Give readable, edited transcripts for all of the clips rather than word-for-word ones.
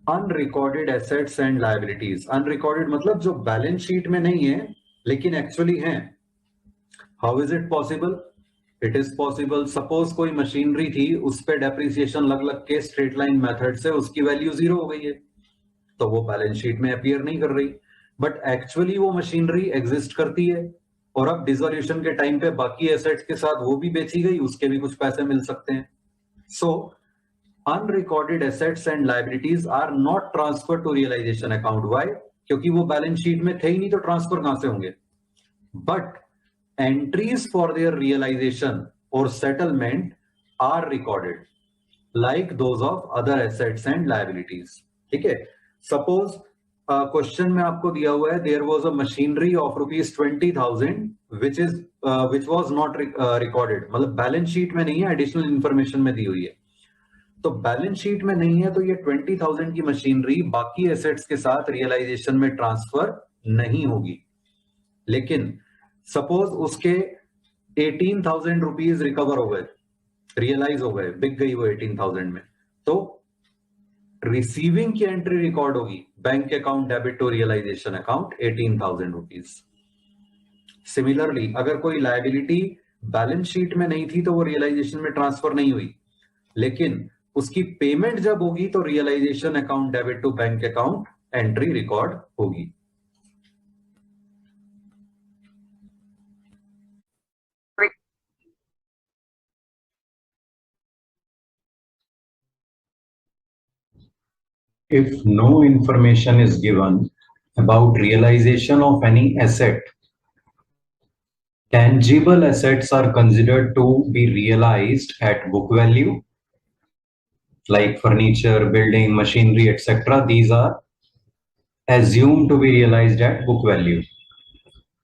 Unrecorded assets and liabilities. Unrecorded मतलब जो balance sheet में नहीं है लेकिन एक्चुअली है। How is it possible? It is possible, suppose कोई मशीनरी थी, उस पे डेप्रिसिएशन लग लग के स्ट्रेट लाइन मेथड से उसकी वैल्यू 0 हो गई है, तो वो बैलेंस शीट में अपीयर नहीं कर रही, बट एक्चुअली वो मशीनरी एग्जिस्ट करती है। और अब डिसोल्यूशन के टाइम पे बाकी एसेट्स के साथ वो भी बेची गई, उसके भी कुछ पैसे मिल सकते हैं। So unrecorded assets and liabilities are not transfer to realisation account. Why? क्योंकि वो बैलेंस शीट में थे ही नहीं, तो ट्रांसफर कहां से होंगे? But entries for their realization or settlement are recorded like those of other assets and liabilities। ठीक है, सपोज क्वेश्चन में आपको दिया हुआ है there was a machinery of ₹20,000 which was not recorded, मतलब बैलेंस शीट में नहीं है, एडिशनल इंफॉर्मेशन में दी हुई है। तो बैलेंस शीट में नहीं है तो ये 20,000 की मशीनरी बाकी एसेट्स के साथ रियलाइजेशन में ट्रांसफर नहीं होगी। लेकिन सपोज उसके 18,000 रुपीज रिकवर हो गए, रियलाइज हो गए, बिक गई वो 18,000 में, तो रिसीविंग की एंट्री रिकॉर्ड होगी, bank account debit to realisation account 18,000 rupees. Similarly अगर कोई लायबिलिटी बैलेंस शीट में नहीं थी तो वो रियलाइजेशन में ट्रांसफर नहीं हुई, लेकिन उसकी पेमेंट जब होगी तो realisation account debit to bank account entry record होगी। If no information is given about realization of any asset, tangible assets are considered to be realized at book value, like furniture, building, machinery, etc. These are assumed to be realized at book value.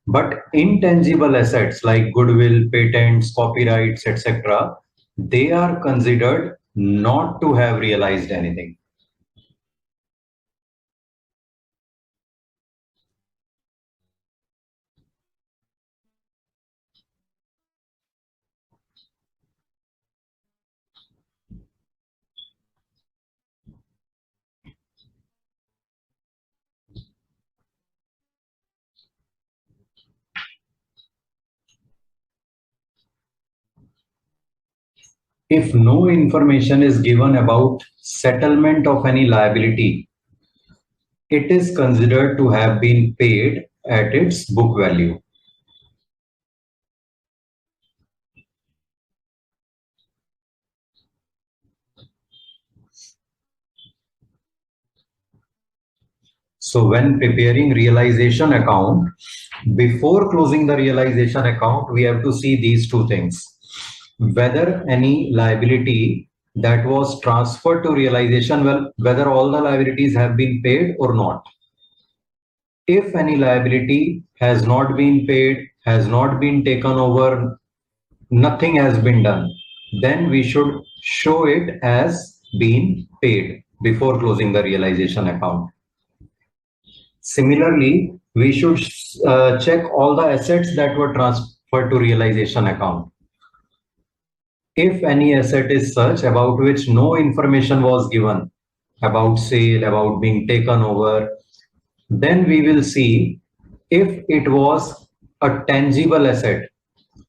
But intangible assets like goodwill, patents, copyrights, etc., they are considered not to have realized anything. If no information is given about settlement of any liability, it is considered to have been paid at its book value. So when preparing realization account, before closing the realization account, we have to see these two things: whether any liability that was transferred to realization, well, whether all the liabilities have been paid or not. If any liability has not been paid, has not been taken over, nothing has been done, then we should show it as being paid before closing the realization account. Similarly, we should check all the assets that were transferred to realization account. If any asset is such about which no information was given about sale, about being taken over, then we will see if it was a tangible asset,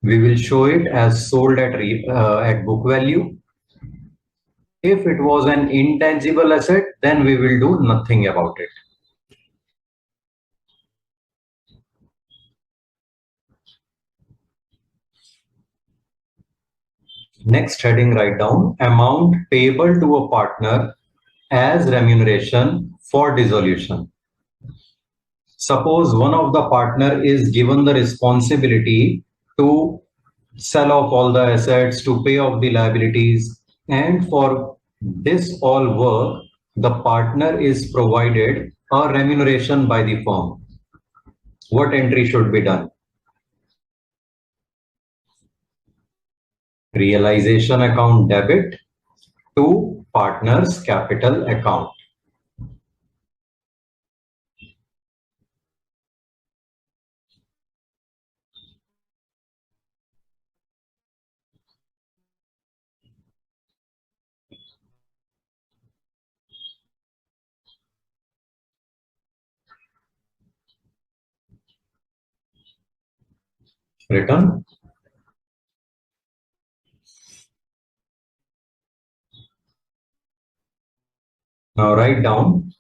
we will show it as sold at book value. If it was an intangible asset, then we will do nothing about it. Next heading, write down amount payable to a partner as remuneration for dissolution. Suppose one of the partner is given the responsibility to sell off all the assets, to pay off the liabilities, and for this all work, the partner is provided a remuneration by the firm. What entry should be done? Realization account debit to partner's capital account. written. Now write down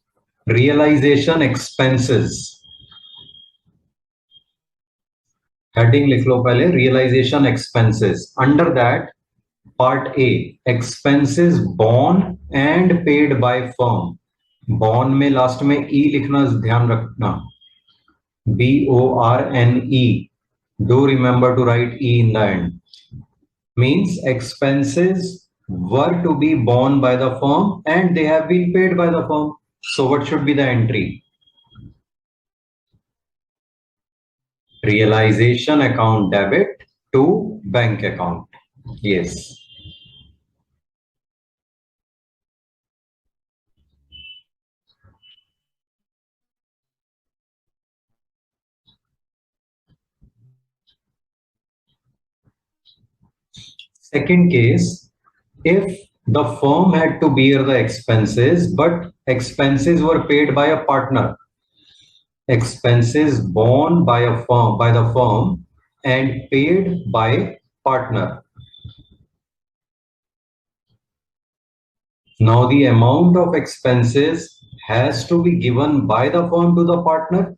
realization expenses. Heading लिख लो पहले, realization expenses. Under that, part A, expenses borne and paid by firm. Borne में last में E लिखना ध्यान रखना, BORNE. Do remember to write E in the end. Means expenses were to be borne by the firm and they have been paid by the firm. So what should be the entry? Realization account debit to bank account. Yes. Second case, if the firm had to bear the expenses, but expenses were paid by a partner, expenses borne by the firm and paid by partner. Now the amount of expenses has to be given by the firm to the partner.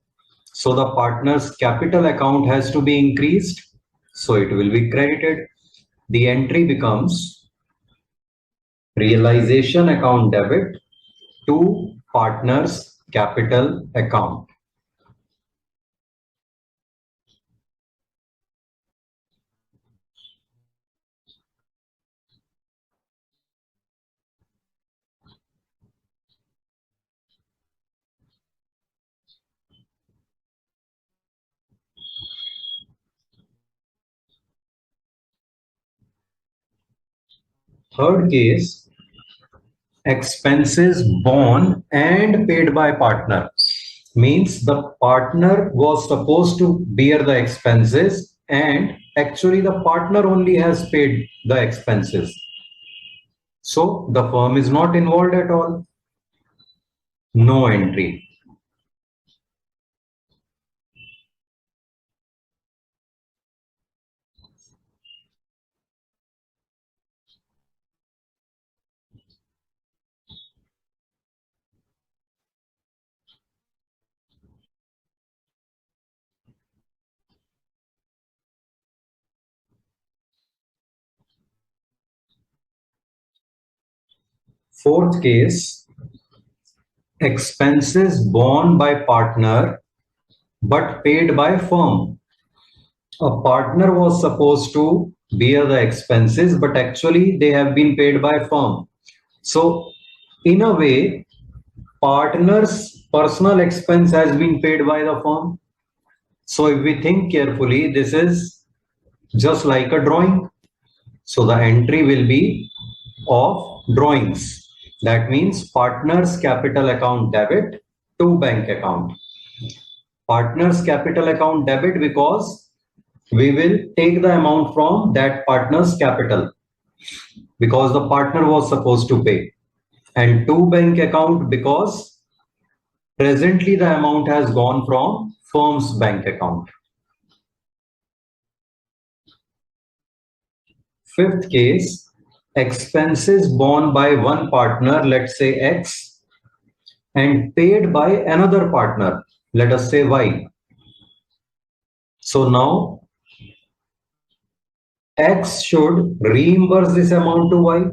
So the partner's capital account has to be increased. So it will be credited. The entry becomes realization account debit to partner's capital account. Third case, expenses borne and paid by partner. Means the partner was supposed to bear the expenses and actually the partner only has paid the expenses. So the firm is not involved at all. No entry. Fourth case, expenses borne by partner but paid by firm. A partner was supposed to bear the expenses, but actually they have been paid by firm. So in a way, partner's personal expense has been paid by the firm. So if we think carefully, this is just like a drawing. So the entry will be of drawings. That means partner's capital account debit to bank account. Partner's capital account debit because we will take the amount from that partner's capital because the partner was supposed to pay, and to bank account because presently the amount has gone from firm's bank account. Fifth case, expenses borne by one partner, let's say X, and paid by another partner, let us say Y. So now X should reimburse this amount to Y.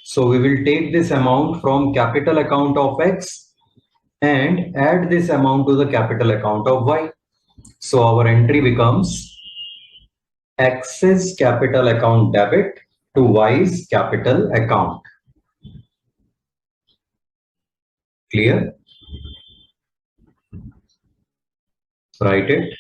So we will take this amount from capital account of X and add this amount to the capital account of Y. So our entry becomes X's capital account debit to Y's capital account. Clear? Write it.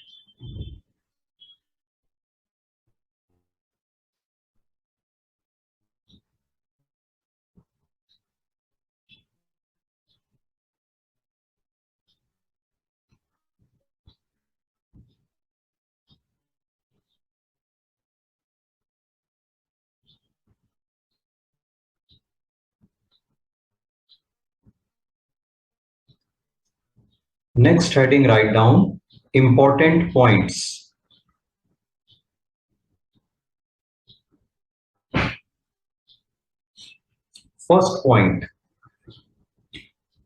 Next heading, write down important points. First point,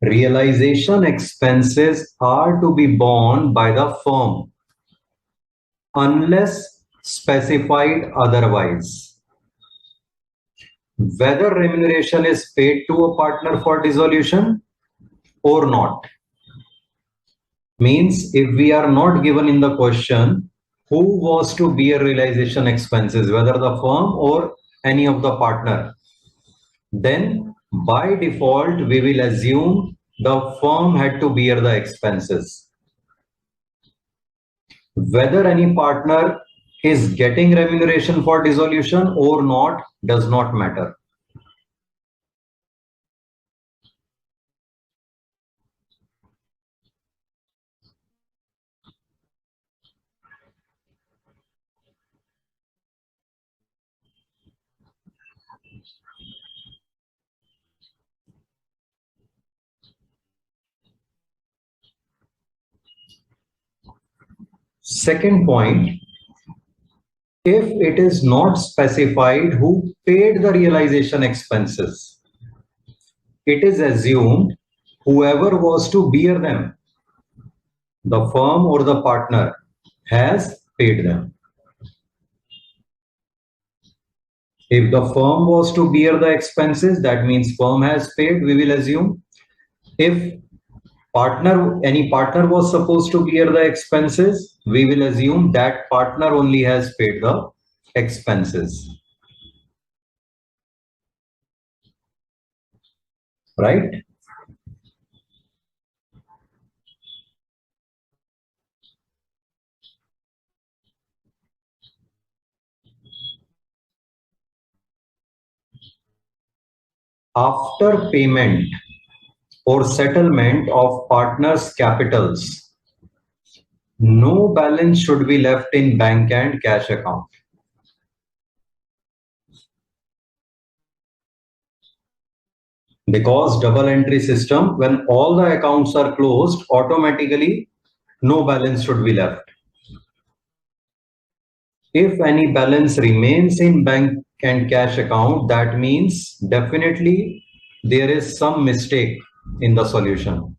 realization expenses are to be borne by the firm unless specified otherwise. Whether remuneration is paid to a partner for dissolution or not. Means if we are not given in the question who was to bear realization expenses, whether the firm or any of the partner, then by default we will assume the firm had to bear the expenses. Whether any partner is getting remuneration for dissolution or not does not matter. Second point, if it is not specified who paid the realization expenses, it is assumed whoever was to bear them, the firm or the partner, has paid them. If the firm was to bear the expenses, that means firm has paid, we will assume. If any partner was supposed to bear the expenses, we will assume that partner only has paid the expenses. Right? After payment or settlement of partners' capitals, no balance should be left in bank and cash account. Because double entry system, when all the accounts are closed, automatically no balance should be left. If any balance remains in bank and cash account, that means definitely there is some mistake in the solution.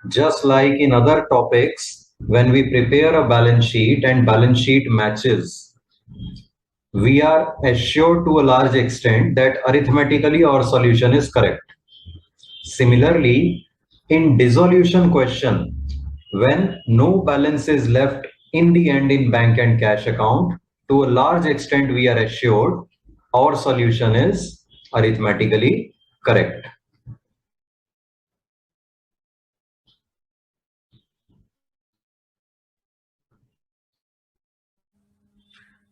Just like in other topics, when we prepare a balance sheet and balance sheet matches, we are assured to a large extent that arithmetically our solution is correct. Similarly, in dissolution question, when no balance is left in the end in bank and cash account, to a large extent we are assured our solution is arithmetically correct.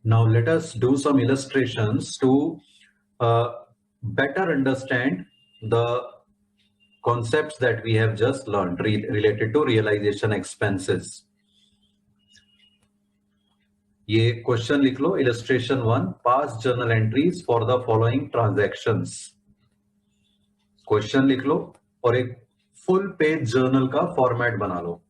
Now let us do some illustrations to better understand the concepts that we have just learned related to realization expenses. ये question लिख लो, illustration 1, past journal entries for the following transactions. Question लिख लो और एक full page journal का format बना लो.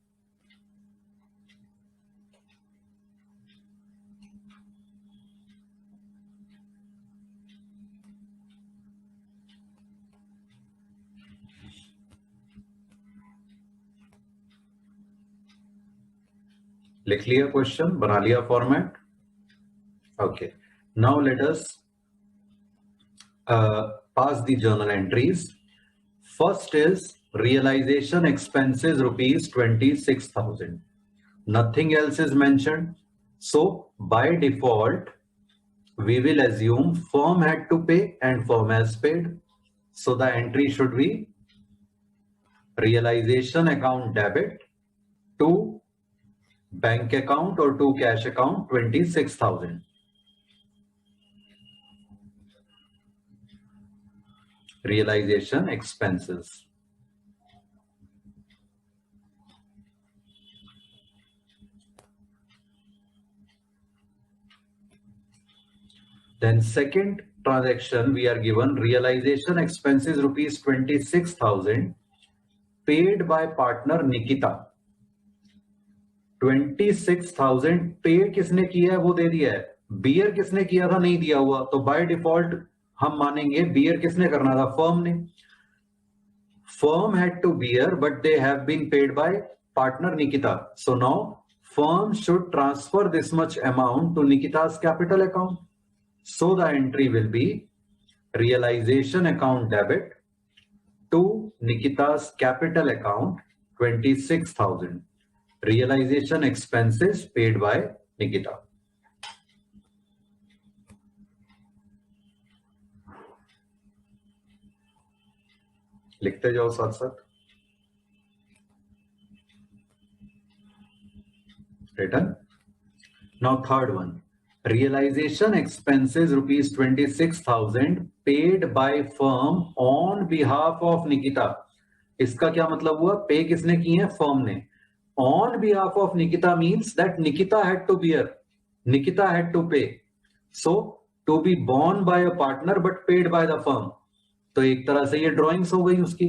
लिख लिया question, बना लिया format. Okay, now let us pass the journal entries. First is realization expenses rupees 26,000. Nothing else is mentioned. So by default, we will assume firm had to pay and firm has paid. So the entry should be realization account debit to bank account or to cash account 26,000. Realization expenses. Then second transaction, we are given realization expenses rupees 26,000 paid by partner Nikita. 26,000 पे किसने किया है वो दे दिया है, beer किसने किया था नहीं दिया हुआ, तो बाय डिफॉल्ट हम मानेंगे बियर किसने करना था, फर्म ने. Firm had to bear, but they have been paid by partner Nikita. So now firm should transfer this much amount to Nikita's capital account. So the entry will be realization account debit to Nikita's capital account 26,000. Realization expenses paid by Nikita. लिखते जाओ साथ साथ. Written. Now third one, realization expenses rupees 26,000 paid by firm on behalf of Nikita. इसका क्या मतलब हुआ, पे किसने की है, फर्म ने. On behalf of Nikita means that Nikita had to bear, Nikita had to pay. So to be borne by a partner but paid by the firm. तो एक तरह से ये ड्रॉइंग्स हो गई उसकी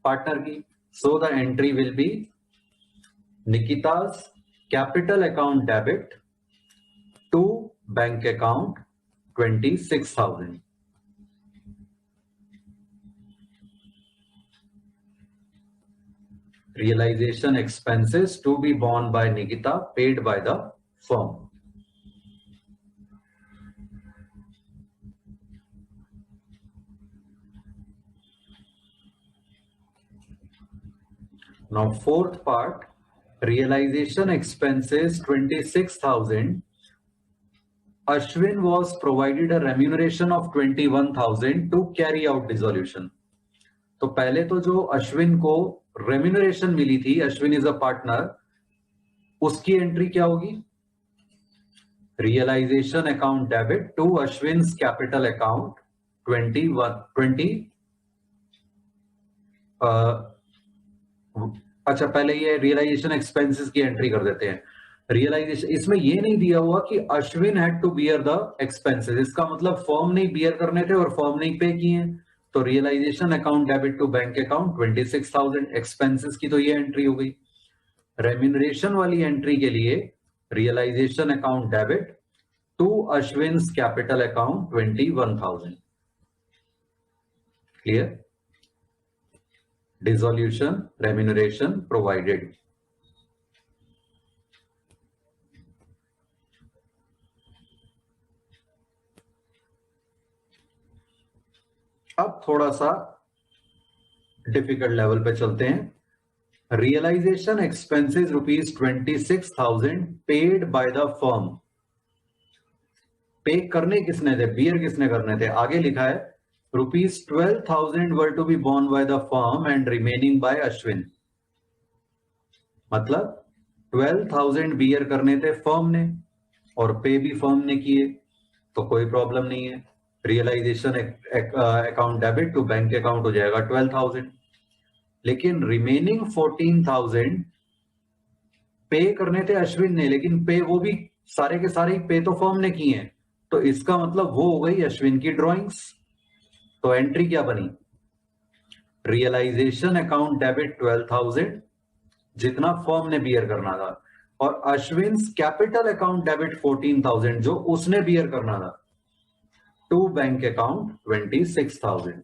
पार्टनर की. So the entry will be Nikita's capital account debit to bank account 26,000. Realization expenses to be borne by Nikita paid by the firm. Now fourth part, realization expenses 26,000. Ashwin was provided a remuneration of 21,000 to carry out dissolution. तो पहले तो जो अश्विन को remuneration मिली थी, Ashwin is a partner, उसकी entry क्या होगी, realisation account debit to Ashwin capital account 20. अच्छा पहले ये रियलाइजेशन एक्सपेंसेस की एंट्री कर देते हैं. रियलाइजेशन, इसमें ये नहीं दिया हुआ कि Ashwin had to bear the expenses, इसका मतलब फर्म नहीं बियर करने थे और फर्म नहीं पे किए हैं. तो realisation account debit to bank account 26,000. Expenses की तो ये एंट्री हो गई. रेम्यूनरेशन वाली एंट्री के लिए realisation account debit to Ashwin capital account 21,000. Clear. Dissolution, remuneration provided. अब थोड़ा सा डिफिकल्ट लेवल पे चलते हैं. Realisation expenses rupees 26,000 paid by the firm. Pay करने किसने थे, बियर किसने करने थे, आगे लिखा है rupees 12,000 were to be borne by the firm and remaining by Ashwin. मतलब 12,000 बियर करने थे फर्म ने और पे भी फर्म ने किए, तो कोई प्रॉब्लम नहीं है. Realisation account debit to bank account हो जाएगा 12,000. लेकिन रिमेनिंग 14,000 पे करने थे अश्विन ने, लेकिन पे वो भी सारे के सारे पे तो फर्म ने किए हैं, तो इसका मतलब वो हो गई अश्विन की ड्रॉइंग्स. तो एंट्री क्या बनी, रियलाइजेशन अकाउंट डेबिट 12,000 जितना फर्म ने बियर करना था, और अश्विन कैपिटल अकाउंट डेबिट 14,000 जो उसने बियर करना था, टू बैंक अकाउंट 26,000.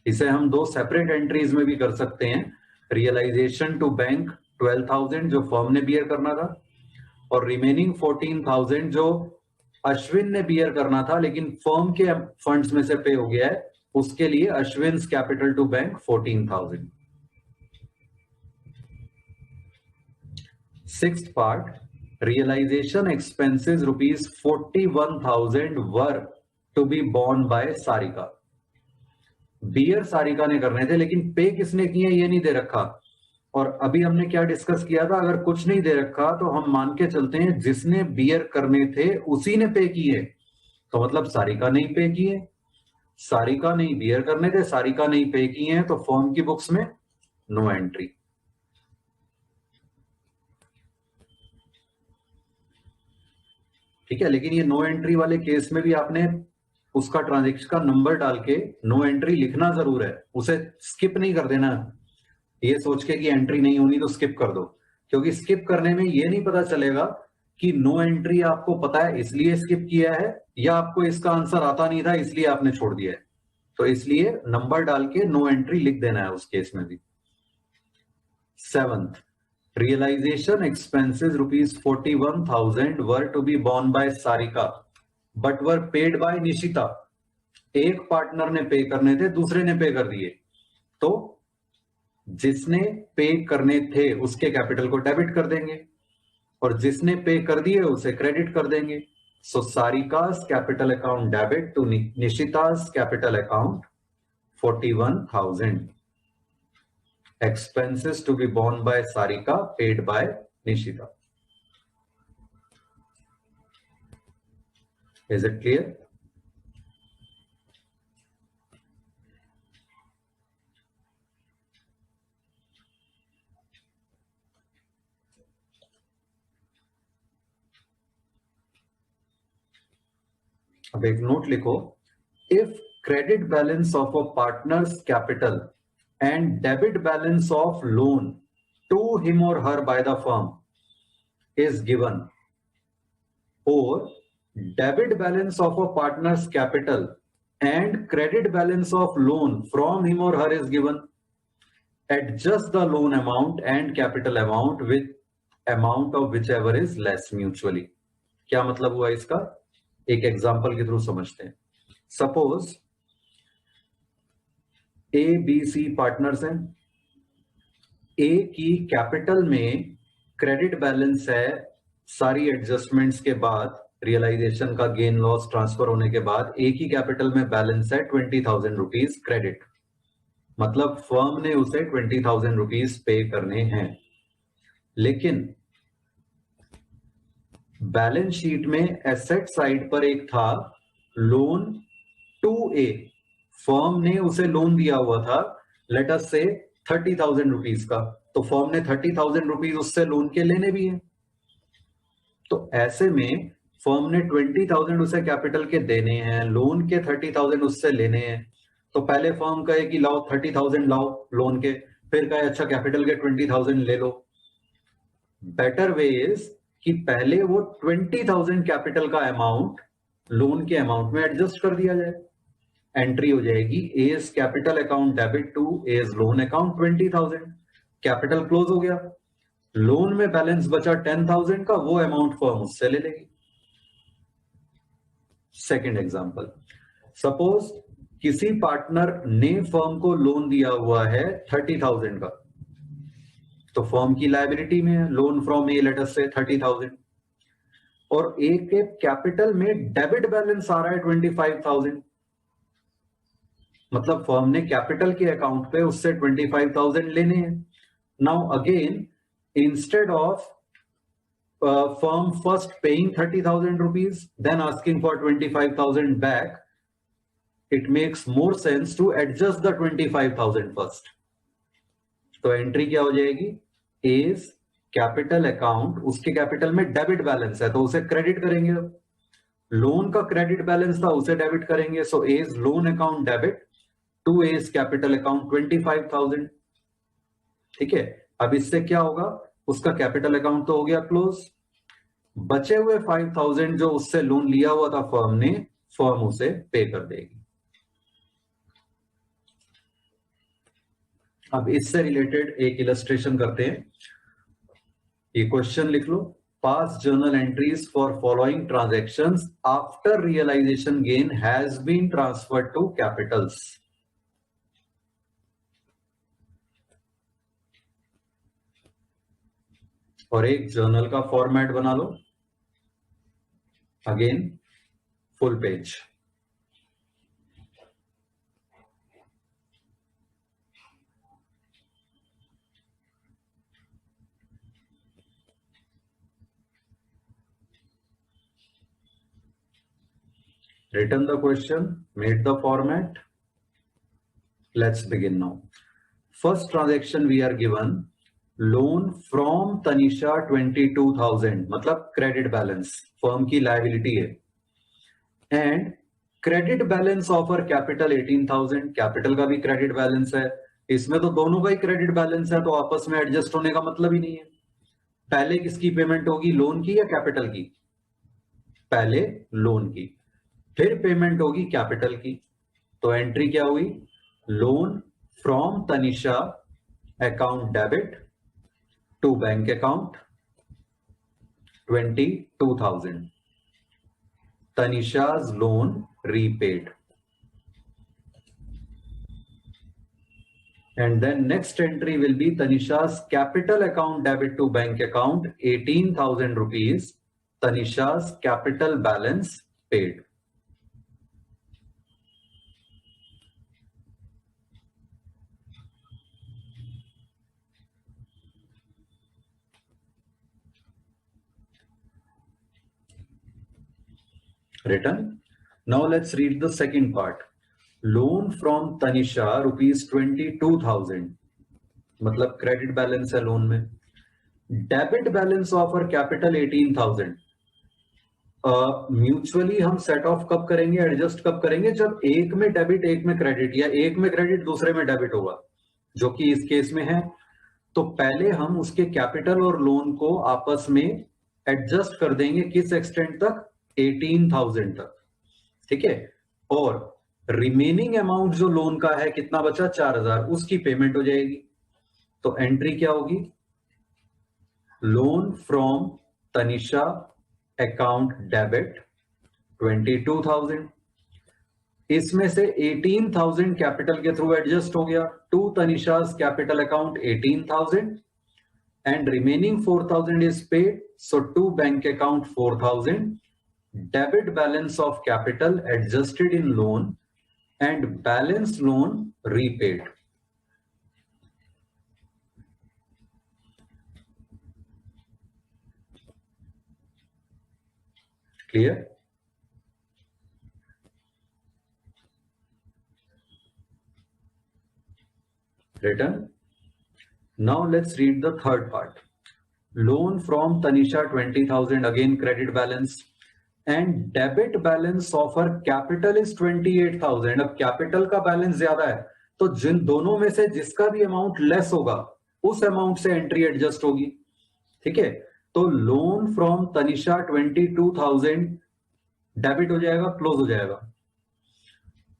इसे हम दो सेपरेट एंट्रीज में भी कर सकते हैं. रियलाइजेशन टू बैंक 12,000 जो फर्म ने बियर करना था, और रिमेनिंग 14,000 जो अश्विन ने बियर करना था लेकिन फर्म के फंड्स में से पे हो गया है, उसके लिए Ashwin capital to bank 14,000. Sixth part, realisation expenses rupees 41,000 were to be borne by Sarika. Bear Sarika ने करने थे लेकिन पे किसने किए ये नहीं दे रखा. और अभी हमने क्या डिस्कस किया था, अगर कुछ नहीं दे रखा तो हम मान के चलते हैं जिसने बियर करने थे उसी ने पे किए, तो मतलब सारिका नहीं पे किए, सारिका नहीं बियर करने थे, सारिका नहीं पे किए हैं, तो फर्म की बुक्स में नो एंट्री. ठीक है, लेकिन ये नो एंट्री वाले केस में भी आपने उसका ट्रांजेक्शन का नंबर डाल के नो एंट्री लिखना जरूर है, उसे स्किप नहीं कर देना ये सोच के कि एंट्री नहीं होनी तो स्किप कर दो, क्योंकि स्किप करने में ये नहीं पता चलेगा कि नो एंट्री आपको पता है इसलिए स्किप किया है या आपको इसका आंसर आता नहीं था इसलिए आपने छोड़ दिया है। तो इसलिए नंबर डाल के नो एंट्री लिख देना है उस केस में भी। 7th, realization expenses rupees 41,000 were to be borne by Sarika but were paid by Nishita। एक पार्टनर ने पे करने थे, दूसरे ने पे कर दिए, तो जिसने पे करने थे उसके कैपिटल को डेबिट कर देंगे और जिसने पे कर दिए उसे क्रेडिट कर देंगे। So Sarika's capital account debit to Nishita's capital account 41,000। Expenses to be borne by Sarika, paid by Nishita. Is it clear? अब एक नोट लिखो, if credit balance of a partner's capital and debit balance of loan to him or her by the firm is given, or debit balance of a partner's capital and credit balance of loan from him or her is given, adjust the loan amount and capital amount with amount of whichever is less mutually। क्या मतलब हुआ इसका, एक example के through समझते हैं। Suppose A B C partners हैं, A की कैपिटल में क्रेडिट बैलेंस है, सारी एडजस्टमेंट्स के बाद रियलाइजेशन का गेन लॉस ट्रांसफर होने के बाद ए की कैपिटल में बैलेंस है 20,000 रुपीज क्रेडिट, मतलब फर्म ने उसे 20,000 रुपीज पे करने हैं। लेकिन बैलेंस शीट में एसेट साइड पर एक था लोन टू ए, फर्म ने उसे लोन दिया हुआ था लेट अस से 30,000 रुपीज का, तो फर्म ने 30,000 रुपीज उससे लोन के लेने भी हैं। तो ऐसे में फर्म ने 20,000 उसे कैपिटल के देने हैं, लोन के 30,000 उससे लेने हैं। तो पहले फर्म कहे कि लाओ 30,000 लाओ लोन के, फिर कहे अच्छा कैपिटल के 20,000 ले लो। बेटर वे इज कि पहले वो 20,000 कैपिटल का अमाउंट लोन के अमाउंट में एडजस्ट कर दिया जाए, एंट्री हो जाएगी as capital account debit to as loan account 20,000, capital close हो गया, लोन में बैलेंस बचा 10,000 का, वो अमाउंट फर्म उससे ले लेगी। सेकेंड एग्जांपल, सपोज किसी पार्टनर ने फर्म को लोन दिया हुआ है 30,000 का, तो फर्म की लायबिलिटी में loan from A let us से 30,000 और ए के कैपिटल में डेबिट बैलेंस आ रहा है 25,000, मतलब फर्म ने कैपिटल के अकाउंट पे उससे 25,000 लेने हैं। Now again instead of firm first paying 30,000 rupees then asking for 25,000 back, it makes more sense to adjust the 25,000 first। तो एंट्री क्या हो जाएगी, एज कैपिटल अकाउंट, उसके कैपिटल में डेबिट बैलेंस है तो उसे क्रेडिट करेंगे, लोन का क्रेडिट बैलेंस था उसे डेबिट करेंगे, so as loan account debit to as capital account 25,000। ठीक है, अब इससे क्या होगा, उसका कैपिटल अकाउंट तो हो गया क्लोज, बचे हुए 5,000 जो उससे लोन लिया हुआ था फर्म ने, फर्म उसे पे कर देगी। अब इससे रिलेटेड एक इलस्ट्रेशन करते हैं, ये क्वेश्चन लिख लो, pass journal entries for following transactions after realisation gain has been transferred to capitals. और एक जर्नल का फॉर्मेट बना लो, again full page. Written the question, made the format. Let's begin now. First transaction we are given loan from Tanisha 22,000, मतलब credit balance firm की liability है, and credit balance offer capital 18,000, capital का भी credit balance है, इसमें तो दोनों का ही क्रेडिट बैलेंस है, तो आपस में एडजस्ट होने का मतलब ही नहीं है। पहले किसकी पेमेंट होगी, लोन की या कैपिटल की? पहले लोन की, फिर पेमेंट होगी कैपिटल की। तो एंट्री क्या हुई, loan from Tanisha account debit to bank account 22,000, Tanisha's loan repaid. And then next entry will be Tanisha's capital account debit to bank account 18,000 rupees. Tanisha's capital balance paid. Written. Now let's read the second part. Loan from Tanisha rupees 22,000. मतलब credit balance है loan में. Debit balance of और capital 18,000. Mutually हम set of कब करेंगे, adjust कब करेंगे, जब एक में डेबिट एक में क्रेडिट, या एक में क्रेडिट दूसरे में डेबिट होगा, जो कि इस केस में है. तो पहले हम उसके कैपिटल और लोन को आपस में एडजस्ट कर देंगे, किस एक्सटेंट तक, 18,000 तक. ठीक है. और रिमेनिंग अमाउंट जो लोन का है, कितना बचा, 4,000, उसकी पेमेंट हो जाएगी. तो एंट्री क्या होगी, loan from Tanisha account debit 22,000. इसमें से 18,000 कैपिटल के थ्रू एडजस्ट हो गया to Tanisha's capital account 18,000 and remaining 4,000 is paid, so to bank account 4,000, debit balance of capital adjusted in loan and balance loan repaid. Clear? Written. Now let's read the third part. Loan from Tanisha 20,000, again credit balance, and debit balance of her capital is 28,000. अब capital का balance ज्यादा है, तो जिन दोनों में से जिसका भी अमाउंट लेस होगा, उस अमाउंट से एंट्री एडजस्ट होगी. ठीक है. तो लोन फ्रॉम तनिषा 22,000 डेबिट हो जाएगा, क्लोज हो जाएगा.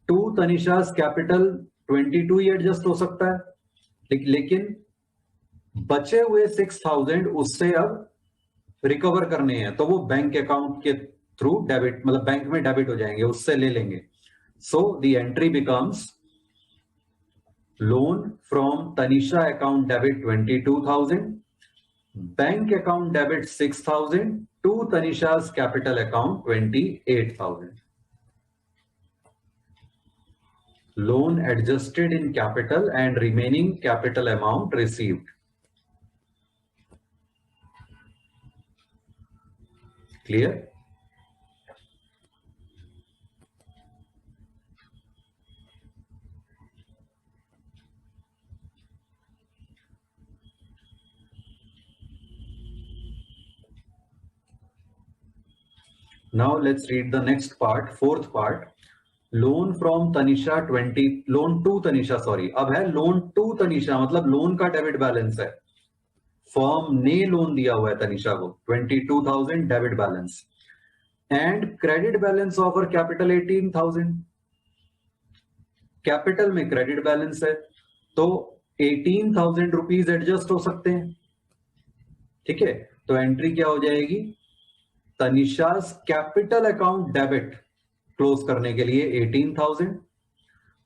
To Tanisha's capital 22 he adjust हो सकता है, लेकिन बचे हुए 6,000 उससे अब रिकवर करने हैं, तो वो बैंक अकाउंट के थ्रू डेबिट, मतलब बैंक में डेबिट हो जाएंगे, उससे ले लेंगे. So the entry becomes loan from Tanisha account debit 22,000, bank account debit 6,000 to Tanisha's capital account 28,000. Loan adjusted in capital and remaining capital amount received. Clear? Now let's read the next part, fourth part. Loan from Tanisha 20, loan to Tanisha, sorry, अब है loan to Tanisha, मतलब loan का debit balance है. Firm ने loan दिया हुआ है तनिषा को 22,000 debit balance, and credit balance of और कैपिटल 18,000. कैपिटल में क्रेडिट बैलेंस है, तो 18,000 रुपीज एडजस्ट हो सकते हैं. ठीक है. तो एंट्री क्या हो जाएगी, तनिषा's कैपिटल अकाउंट डेबिट क्लोज करने के लिए 18,000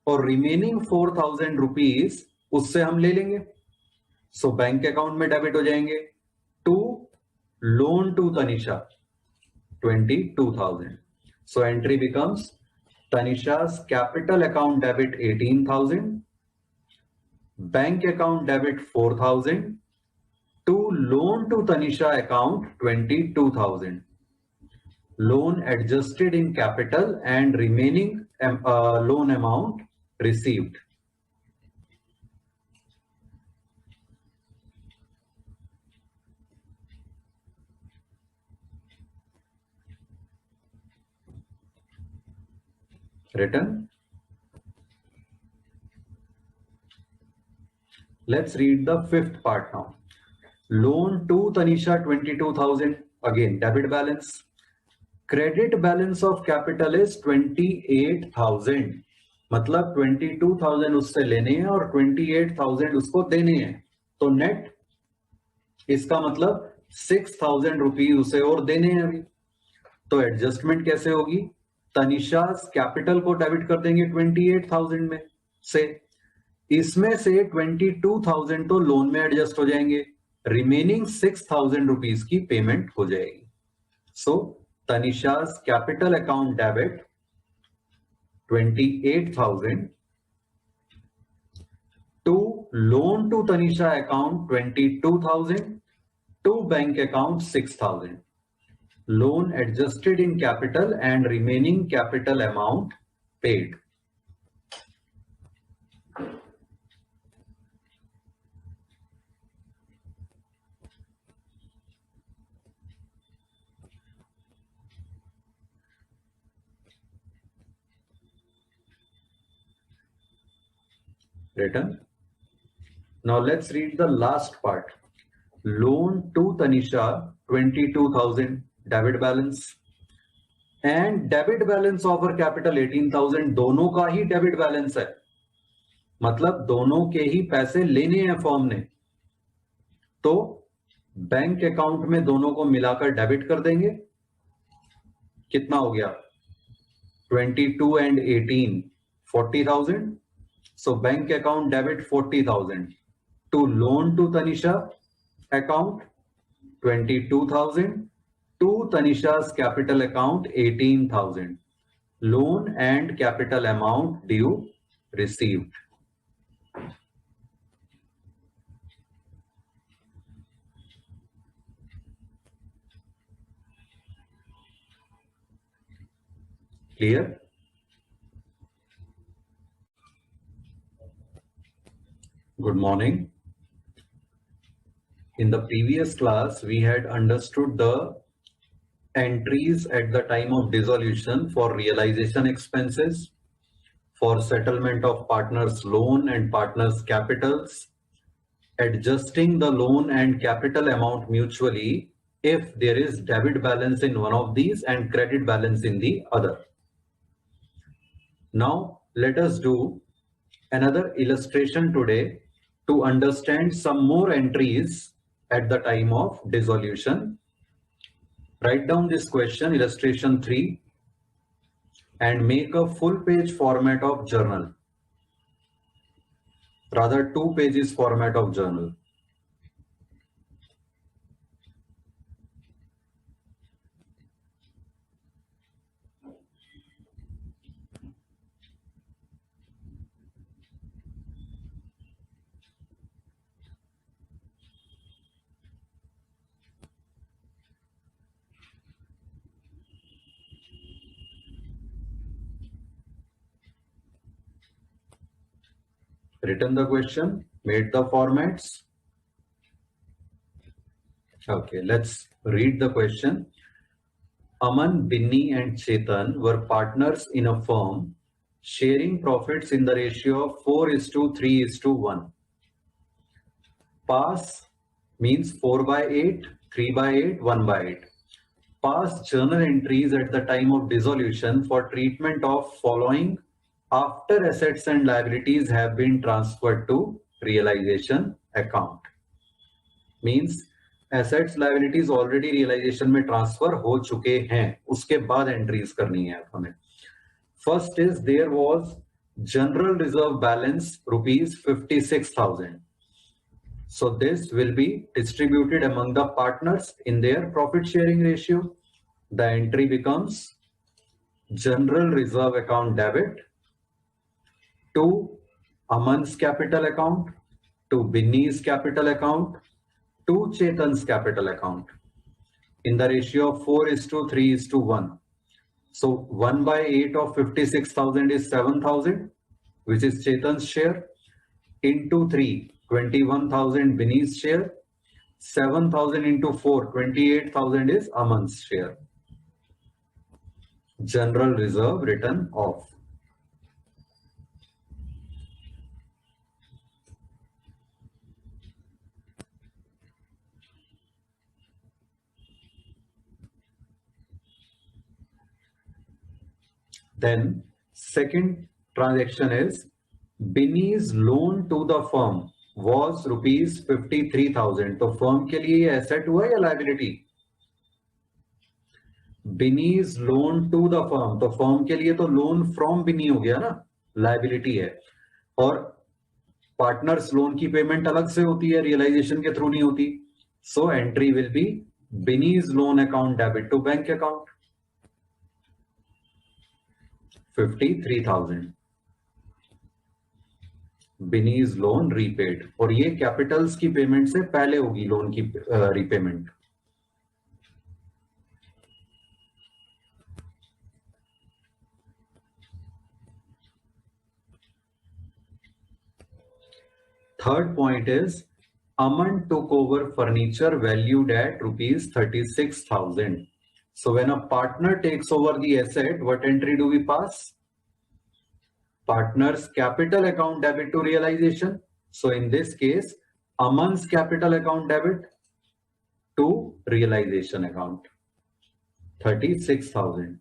और रिमेनिंग 4,000 रुपीज उससे हम ले लेंगे, सो बैंक अकाउंट में डेबिट हो जाएंगे to loan to Tanisha 22,000. So entry becomes Tanisha's capital account debit 18,000, bank account debit 4,000 to loan to Tanisha account 22,000. Loan adjusted in capital and remaining loan amount received. written. Let's read the fifth part now. Loan to Tanisha 22,000, again debit balance. Credit balance of capital is 28,000, मतलब 22,000 उससे लेने हैं और 28,000 उसको देने हैं, तो net इसका मतलब 6,000 रुपीज उसे और देने हैं अभी। तो एडजस्टमेंट कैसे होगी? तनिषा कैपिटल को डेबिट कर देंगे 28,000 में से, इसमें से 22,000 तो लोन में एडजस्ट हो जाएंगे, रिमेनिंग 6,000 रुपीज की पेमेंट हो जाएगी। सो तनिषा's capital account debit 28,000 to loan to Tanisha account 22,000 to bank account 6,000. Loan adjusted in capital and remaining capital amount paid. Written. Now let's read the last part. Loan to Tanisha 22,000 debit balance and debit balance of her capital 18,000, दोनों का ही debit balance है, मतलब दोनों के ही पैसे लेने हैं firm ने, तो बैंक अकाउंट में दोनों को मिलाकर डेबिट कर देंगे। कितना हो गया? 22 and 18 40,000. So bank account debit 40,000 to loan to Tanisha account 22,000 to Tanisha's capital account 18,000. Loan and capital amount due received. Clear? Good morning. In the previous class, we had understood the entries at the time of dissolution for realization expenses, for settlement of partners' loan and partners' capitals, adjusting the loan and capital amount mutually if there is debit balance in one of these and credit balance in the other. Now, let us do another illustration today to understand some more entries at the time of dissolution. Write down this question, illustration 3, and make a full page format of journal, rather 2 pages format of journal. Written the question, made the formats. Okay, let's read the question. Aman, Binny and Chetan were partners in a firm sharing profits in the ratio of 4:3:1. Pass means 4/8, 3/8, 1/8. Pass journal entries at the time of dissolution for treatment of following after assets and liabilities have been transferred to realization account. Means assets liabilities already realization में transfer हो चुके हैं, उसके बाद entries करनी है हमें. First is there was general reserve balance rupees 56,000. So this will be distributed among the partners in their profit sharing ratio. The entry becomes general reserve account debit to Aman's capital account, to Binny's capital account, to Chetan's capital account in the ratio of 4:3:1. So 1/8 of 56,000 is 7,000, which is Chetan's share, into 3, 21,000 Binny's share, 7,000 into 4, 28,000 is Aman's share. General reserve written off. Then second transaction is Binny's loan to the firm was rupees 53,000. तो firm के लिए asset हुआ या liability? Binny's loan to the firm, तो firm के लिए तो loan from बिनी हो गया ना, लाइबिलिटी है. और पार्टनर्स लोन की पेमेंट अलग से होती है, रियलाइजेशन के थ्रू नहीं होती. सो entry will B Binny's loan account debit to bank account 53,000. Binny's loan repaid, और ये कैपिटल्स की पेमेंट से पहले होगी लोन की repayment. Third point is Aman took over furniture valued at rupees 36,000. So when a partner takes over the asset, what entry do we pass? Partner's capital account debit to realization. So in this case, Aman's capital account debit to realization account 36,000.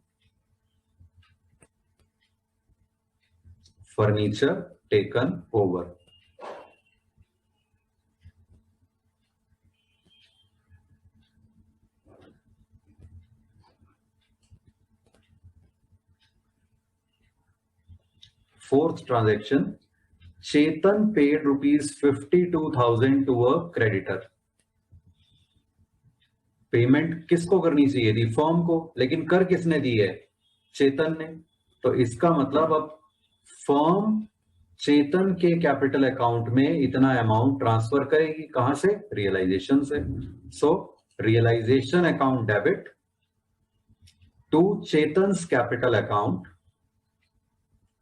Furniture taken over. Fourth transaction, Chetan paid rupees 52,000 to a creditor. Payment किसको करनी चाहिए थी? Firm को. लेकिन कर किसने दी है? चेतन ने. तो इसका मतलब अब फर्म चेतन के कैपिटल अकाउंट में इतना अमाउंट ट्रांसफर करेगी. कहां से? रियलाइजेशन से. So realisation account debit to Chetan's capital account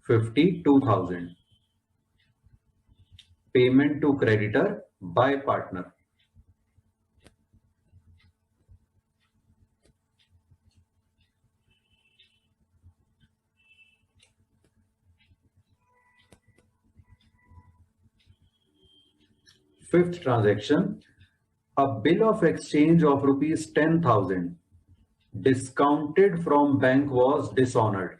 52,000. Payment to creditor by partner. Fifth transaction, a bill of exchange of rupees 10,000 discounted from bank was dishonored.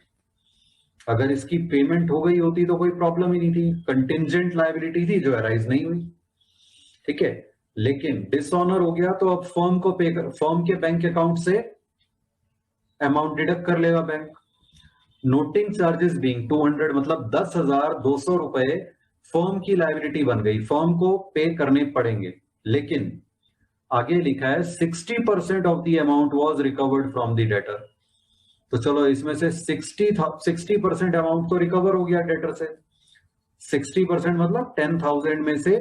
अगर इसकी payment हो गई होती तो कोई प्रॉब्लम ही नहीं थी, कंटिंजेंट लायबिलिटी थी जो अराइज नहीं हुई. ठीक है, लेकिन डिसऑनर हो गया तो अब फर्म को फर्म के बैंक अकाउंट से अमाउंट डिडक्ट कर लेगा बैंक. नोटिंग चार्जेस बीइंग 200, मतलब 10,200 रुपए फर्म की लायबिलिटी बन गई, फर्म को पे करने पड़ेंगे. लेकिन आगे लिखा है 60% of the amount was recovered from the debtor. तो चलो इसमें से 60% अमाउंट तो रिकवर हो गया डेटर से. 60% मतलब 10,000 में से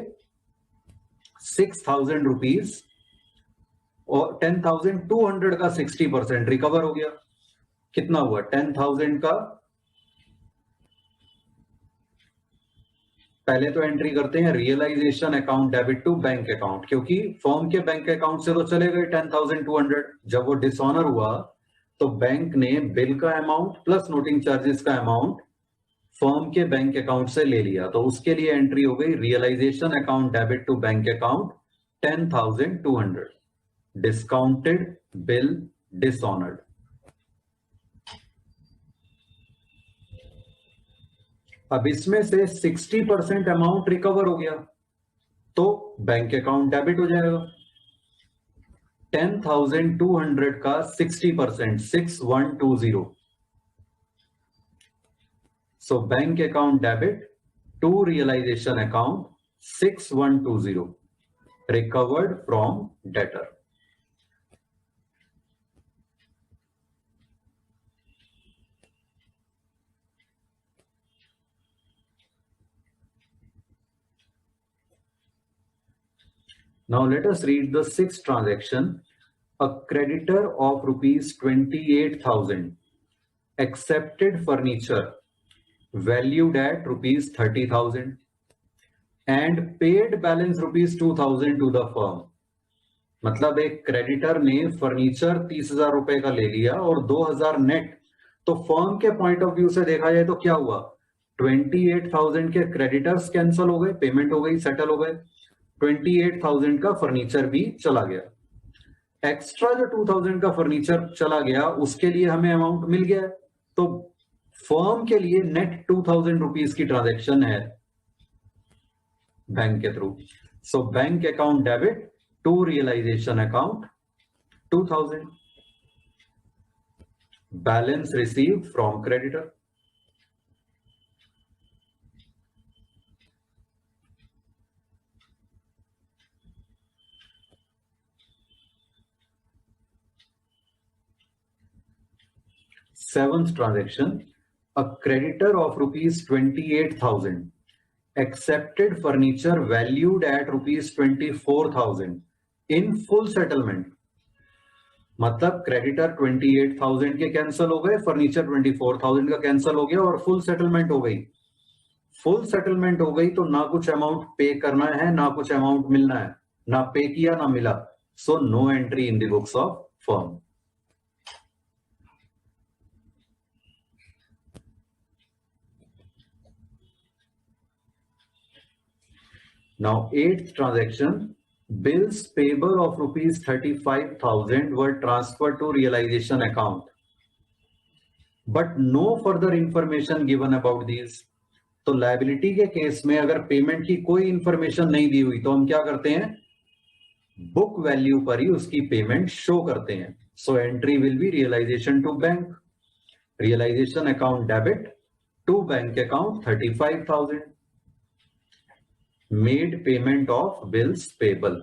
6,000 रुपीज, और 10,200 का 60% रिकवर हो गया. कितना हुआ? 10,000 का पहले तो एंट्री करते हैं realisation account debit to bank account, क्योंकि फर्म के बैंक अकाउंट से तो चले गए 10,200. जब वो डिसऑनर हुआ तो बैंक ने बिल का अमाउंट प्लस नोटिंग चार्जेस का अमाउंट फर्म के बैंक अकाउंट से ले लिया. तो उसके लिए एंट्री हो गई realisation account debit to bank account 10,200. Discounted bill dishonoured. अब इसमें से 60% अमाउंट रिकवर हो गया तो बैंक अकाउंट डेबिट हो जाएगा. 10,200 का 60% 6120. So bank account debit to realization account 6120 recovered from debtor. Now let us read the sixth transaction. A creditor of rupees 28,000 accepted furniture valued at rupees 30,000 and paid balance rupees 2,000 to the firm. मतलब एक creditor ने furniture 30,000 रुपए का ले लिया और 2,000 net. तो firm के पॉइंट ऑफ व्यू से देखा जाए तो क्या हुआ? 28,000 के क्रेडिटर्स कैंसिल हो गए, पेमेंट हो गई, सेटल हो गए. 28,000 का फर्नीचर भी चला गया. एक्स्ट्रा जो 2,000 का फर्नीचर चला गया उसके लिए हमें अमाउंट मिल गया. तो फर्म के लिए नेट 2000 रुपीज की ट्रांजैक्शन है बैंक के through, so bank account debit to realisation account 2000, balance received from creditor. Seventh transaction, a creditor of rupees 28,000 accepted furniture valued at rupees 24,000 in full settlement। मतलब creditor 28,000 के cancel हो गए, furniture 24,000 का cancel हो गया और full settlement हो गई। फुल सेटलमेंट हो गई तो ना कुछ अमाउंट पे करना है ना कुछ अमाउंट मिलना है, ना पे किया ना मिला, so no entry in the books of firm. Now, eighth transaction, bills payable of rupees 35,000 were transferred to realization account, but no further information given about these। तो लायबिलिटी के केस में अगर पेमेंट की कोई इंफॉर्मेशन नहीं दी हुई तो हम क्या करते हैं, बुक वैल्यू पर ही उसकी पेमेंट शो करते हैं। So entry will be realisation to bank, realisation account debit to bank account 35,000, made payment of bills payable।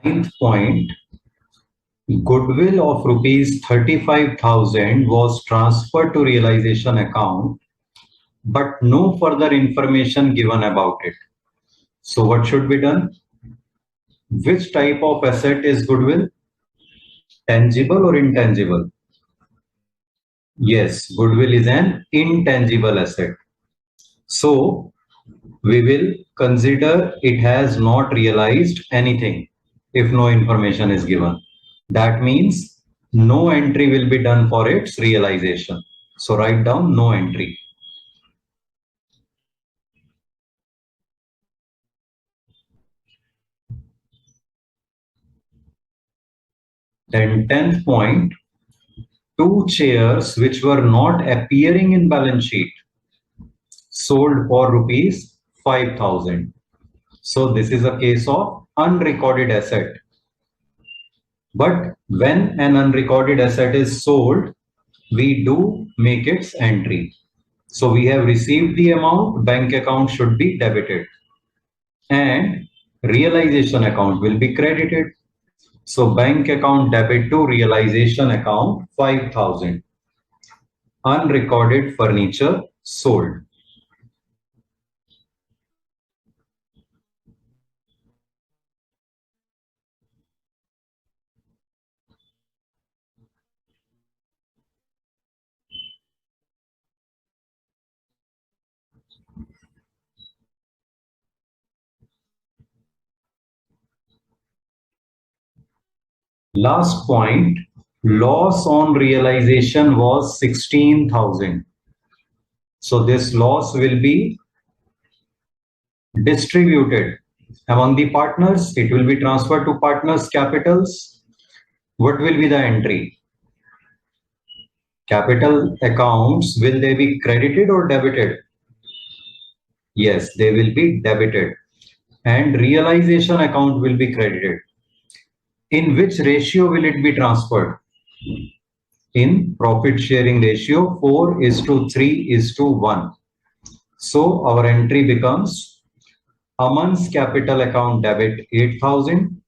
Ninth point, goodwill of rupees 35,000 was transferred to realization account, but no further information given about it। So what should be done? Which type of asset is goodwill? Tangible or intangible? Yes, goodwill is an intangible asset. So we will consider it has not realized anything if no information is given. That means no entry will be done for its realization. So write down no entry. Then 10th point, two chairs which were not appearing in balance sheet sold for rupees 5,000. So this is a case of unrecorded asset. But when an unrecorded asset is sold, we do make its entry. So we have received the amount, bank account should be debited and realization account will be credited. So bank account debit to realization account 5,000. Unrecorded furniture sold. Last point, loss on realization was 16,000. So this loss will be distributed among the partners. It will be transferred to partners' capitals. What will be the entry? Capital accounts, will they be credited or debited? Yes, they will be debited. And realization account will be credited. In which ratio will it be transferred? In profit sharing ratio 4:3:1. So our entry becomes Aman's capital account debit 8,000,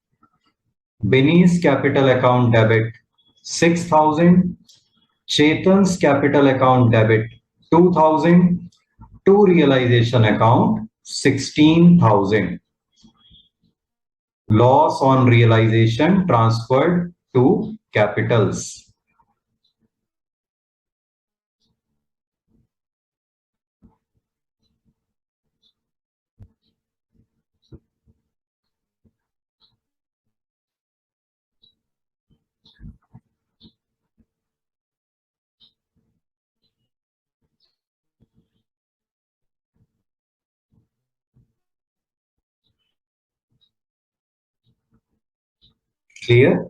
Bini's capital account debit 6,000, Chetan's capital account debit 2,000, to realization account 16,000. Loss on realization transferred to capitals. Clear?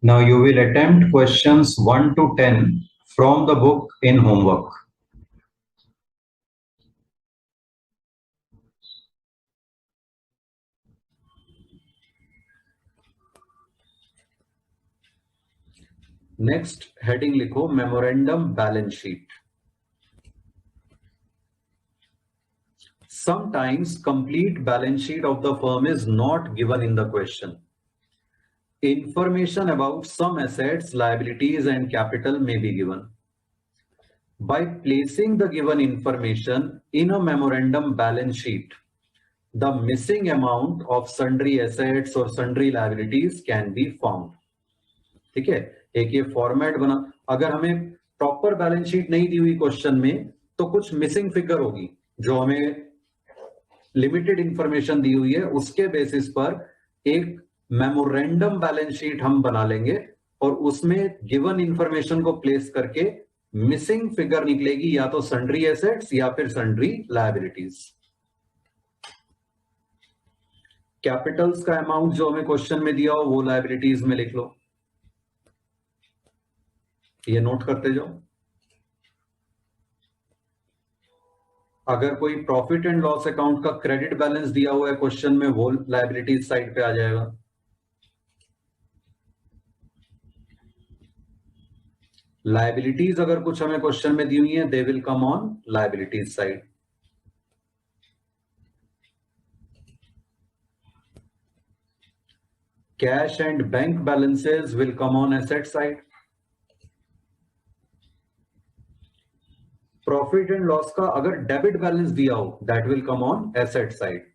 Now you will attempt questions 1 to 10 from the book in homework. Next heading लिखो memorandum balance sheet. Sometimes complete balance sheet of the firm is not given in the question. Information about some assets, liabilities, and capital may be given. By placing the given information in a memorandum balance sheet, the missing amount of sundry assets or sundry liabilities can be found. ठीक है, एक ये format बना. अगर हमें proper balance sheet नहीं दी हुई question में तो कुछ मिसिंग फिगर होगी जो हमें लिमिटेड इंफॉर्मेशन दी हुई है, उसके बेसिस पर एक मेमोरेंडम बैलेंस शीट हम बना लेंगे और उसमें गिवन इंफॉर्मेशन को प्लेस करके मिसिंग फिगर निकलेगी या तो सन्ड्री एसेट्स या फिर सन्ड्री लायबिलिटीज. कैपिटल्स का अमाउंट जो हमें क्वेश्चन में दिया हो वो लायबिलिटीज में लिख लो, ये नोट करते जाओ. अगर कोई प्रॉफिट एंड लॉस अकाउंट का क्रेडिट बैलेंस दिया हुआ है क्वेश्चन में, वो लायबिलिटीज साइड पे आ जाएगा. लायबिलिटीज अगर कुछ हमें क्वेश्चन में दी हुई है, they will come on liabilities side. Cash and bank balances will come on asset side. Profit and loss का अगर डेबिट बैलेंस दिया हो, that will come on asset side.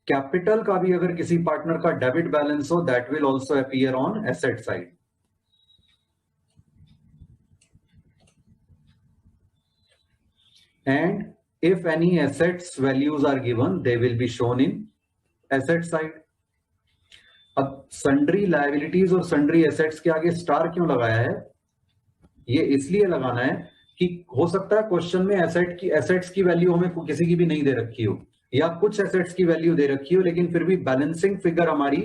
Capital का भी अगर किसी पार्टनर का डेबिट बैलेंस हो, that will also appear on asset side. And if any assets values are given, they will be shown in asset side. अब sundry liabilities और sundry assets के आगे स्टार क्यों लगाया है? ये इसलिए लगाना है कि हो सकता है क्वेश्चन में एसेट्स की वैल्यू हमें किसी की भी नहीं दे रखी हो, या कुछ एसेट्स की वैल्यू दे रखी हो लेकिन फिर भी बैलेंसिंग फिगर हमारी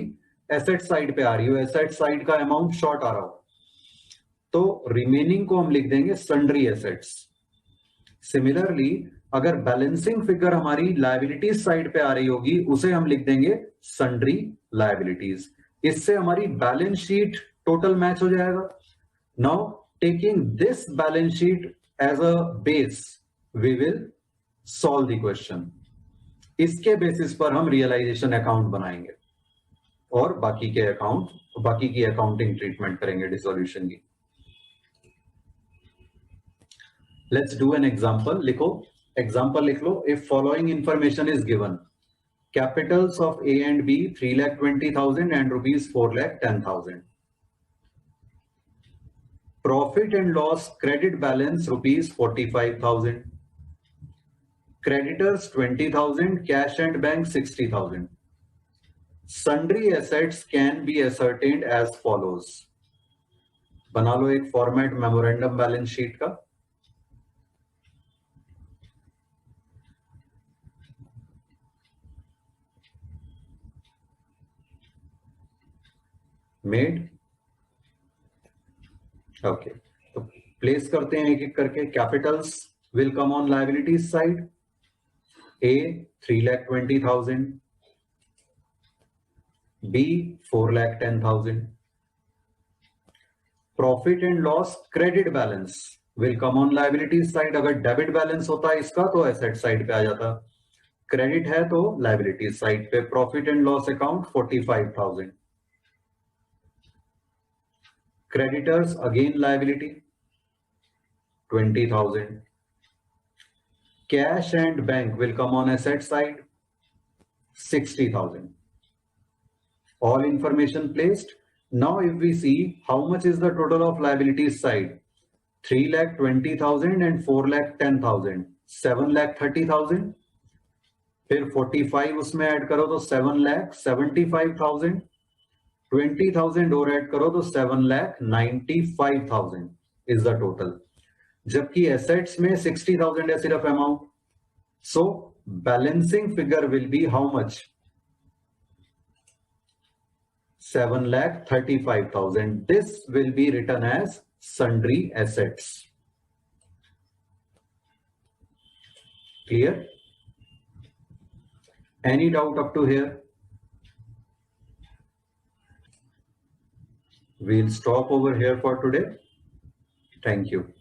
एसेट साइड पे आ रही हो, एसेट साइड का अमाउंट शॉर्ट आ रहा हो, तो रिमेनिंग को हम लिख देंगे सन्ड्री एसेट्स. सिमिलरली अगर बैलेंसिंग फिगर हमारी लायबिलिटीज साइड पे आ रही होगी, उसे हम लिख देंगे सन्ड्री लायबिलिटीज. इससे हमारी बैलेंस शीट टोटल मैच हो जाएगा. Now taking this balance sheet as a base, we will solve the question. इसके बेसिस पर हम रियलाइजेशन अकाउंट बनाएंगे और बाकी की अकाउंटिंग ट्रीटमेंट करेंगे डिसोल्यूशन की. Let's do an example. Example लिख लो. If following information is given, capitals of A and B 3,20,000 and rupees 4,10,000. Profit and loss credit balance rupees 45,000. Creditors 20,000, cash and bank 60,000. Sundry assets can B ascertained as follows. बना लो एक format memorandum balance sheet का. Made. Okay, तो place करते हैं एक एक करके. Capitals will come on liabilities side. A 3,20,000, B 4,10,000. Profit and loss credit balance will come on liabilities side. अगर डेबिट बैलेंस होता है इसका तो एसेट साइड पे आ जाता, क्रेडिट है तो लायबिलिटीज साइड पे. Profit and loss account 45,000. Creditors again liability 20,000. Cash and bank will come on asset side 60,000. All information placed. Now if we see how much is the total of liabilities side, 3,20,000 and 4,10,000, 7,30,000. फिर 45 उसमें add करो तो 7,75,000. 20,000 और add करो तो 7,95,000 is the total. जबकि assets में 60,000 है सिर्फ amount. So balancing figure will be how much? 7,35,000. This will be written as sundry assets. Clear? Any doubt up to here? We'll stop over here for today. Thank you.